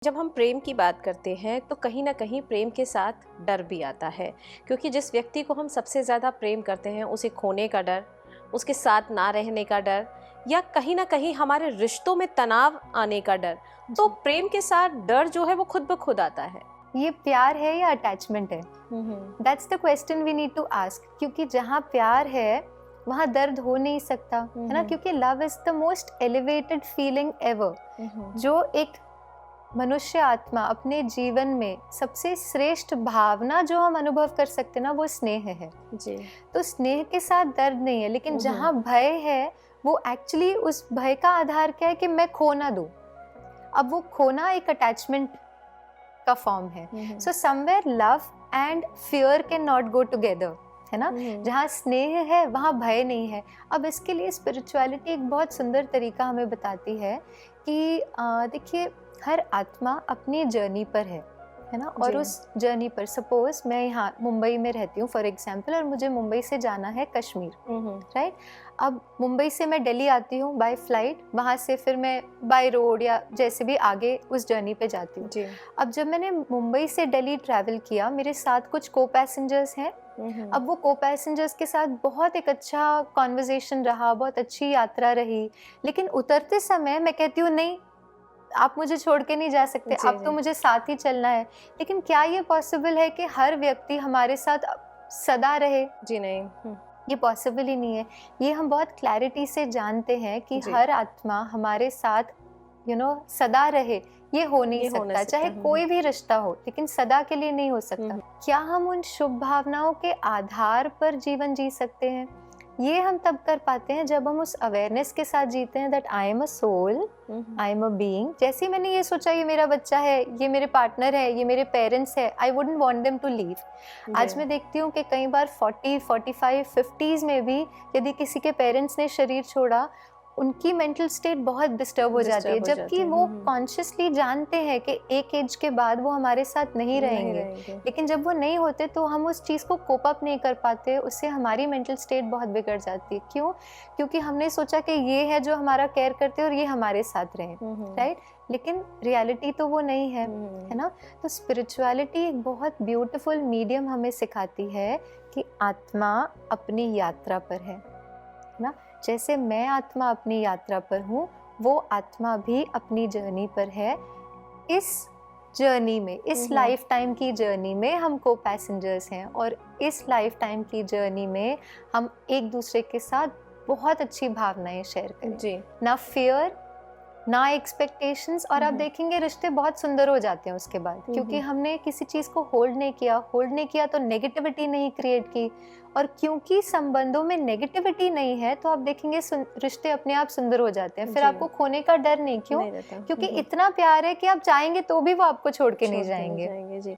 जब हम प्रेम की बात करते हैं तो कहीं ना कहीं प्रेम के साथ डर भी आता है, क्योंकि जिस व्यक्ति को हम सबसे ज़्यादा प्रेम करते हैं उसे खोने का डर, उसके साथ ना रहने का डर, या कहीं ना कहीं हमारे रिश्तों में तनाव आने का डर। तो प्रेम के साथ डर जो है वो खुद ब खुद आता है। ये प्यार है या अटैचमेंट है? That's the question we need to ask, क्योंकि जहाँ प्यार है वहाँ दर्द हो नहीं सकता, है ना? क्योंकि love is the most elevated feeling ever. जो एक मनुष्य आत्मा अपने जीवन में सबसे श्रेष्ठ भावना जो हम अनुभव कर सकते हैं ना, वो स्नेह है जी। तो स्नेह के साथ दर्द नहीं है, लेकिन जहाँ भय है वो एक्चुअली उस भय का आधार क्या है कि मैं खो ना दूं। अब वो खोना एक अटैचमेंट का फॉर्म है। So somewhere love and fear can not go together, है ना? जहाँ स्नेह है वहाँ भय नहीं है। अब इसके लिए स्पिरिचुअलिटी एक बहुत सुंदर तरीका हमें बताती है कि देखिए, हर आत्मा अपनी जर्नी पर है ना? और उस जर्नी पर सपोज मैं यहाँ मुंबई में रहती हूँ फॉर एग्जांपल, और मुझे मुंबई से जाना है कश्मीर, राइट? अब मुंबई से मैं दिल्ली आती हूँ बाय फ्लाइट, वहाँ से फिर मैं बाय रोड या जैसे भी आगे उस जर्नी पे जाती हूँ। अब जब मैंने मुंबई से दिल्ली ट्रैवल किया, मेरे साथ कुछ को पैसेंजर्स हैं। अब वो को पैसेंजर्स के साथ बहुत एक अच्छा कॉन्वर्जेशन रहा, बहुत अच्छी यात्रा रही, लेकिन उतरते समय मैं कहती हूँ नहीं, आप मुझे छोड़ के नहीं जा सकते, अब तो मुझे साथ ही चलना है। लेकिन क्या ये पॉसिबल है कि हर व्यक्ति हमारे साथ सदा रहे? जी नहीं, ये पॉसिबल ही नहीं है। ये हम बहुत क्लैरिटी से जानते हैं कि हर आत्मा हमारे साथ सदा रहे, ये हो नहीं सकता। चाहे कोई भी रिश्ता हो, लेकिन सदा के लिए नहीं हो सकता। क्या हम उन शुभ भावनाओं के आधार पर जीवन जी सकते हैं? ये हम तब कर पाते हैं जब हम उस अवेयरनेस के साथ जीते हैं that I am a soul, I am a being. जैसे ही मैंने ये सोचा ये मेरा बच्चा है, ये मेरे पार्टनर है, ये मेरे पेरेंट्स है, I wouldn't want them to leave. आज मैं देखती हूँ कि कई बार 40, 45, 50s में भी यदि किसी के पेरेंट्स ने शरीर छोड़ा, उनकी मेंटल स्टेट बहुत डिस्टर्ब हो जाती है, जबकि वो कॉन्शियसली जानते हैं कि एक एज के बाद वो हमारे साथ नहीं रहेंगे। लेकिन जब वो नहीं होते तो हम उस चीज़ को कोप अप नहीं कर पाते, उससे हमारी मेंटल स्टेट बहुत बिगड़ जाती है। क्यों? क्योंकि हमने सोचा कि ये है जो हमारा केयर करते हैं और ये हमारे साथ रहे, राइट? लेकिन रियलिटी तो वो नहीं है, है ना? तो स्पिरिचुअलिटी एक बहुत ब्यूटीफुल मीडियम हमें सिखाती है कि आत्मा अपनी यात्रा पर है ना? जैसे मैं आत्मा अपनी यात्रा पर हूँ, वो आत्मा भी अपनी जर्नी पर है। इस जर्नी में, इस लाइफ टाइम की जर्नी में हम को पैसेंजर्स हैं, और इस लाइफ टाइम की जर्नी में हम एक दूसरे के साथ बहुत अच्छी भावनाएं शेयर करें, ना फियर, ना एक्सपेक्टेशंस। और आप देखेंगे रिश्ते बहुत सुंदर हो जाते हैं उसके बाद, क्योंकि हमने किसी चीज़ को होल्ड नहीं किया तो नेगेटिविटी नहीं क्रिएट की। और क्योंकि संबंधों में नेगेटिविटी नहीं है तो आप देखेंगे रिश्ते अपने आप सुंदर हो जाते हैं। फिर आपको खोने का डर नहीं। क्यों? क्योंकि इतना प्यार है कि आप चाहेंगे तो भी वो आपको छोड़ के नहीं जाएंगे। जी।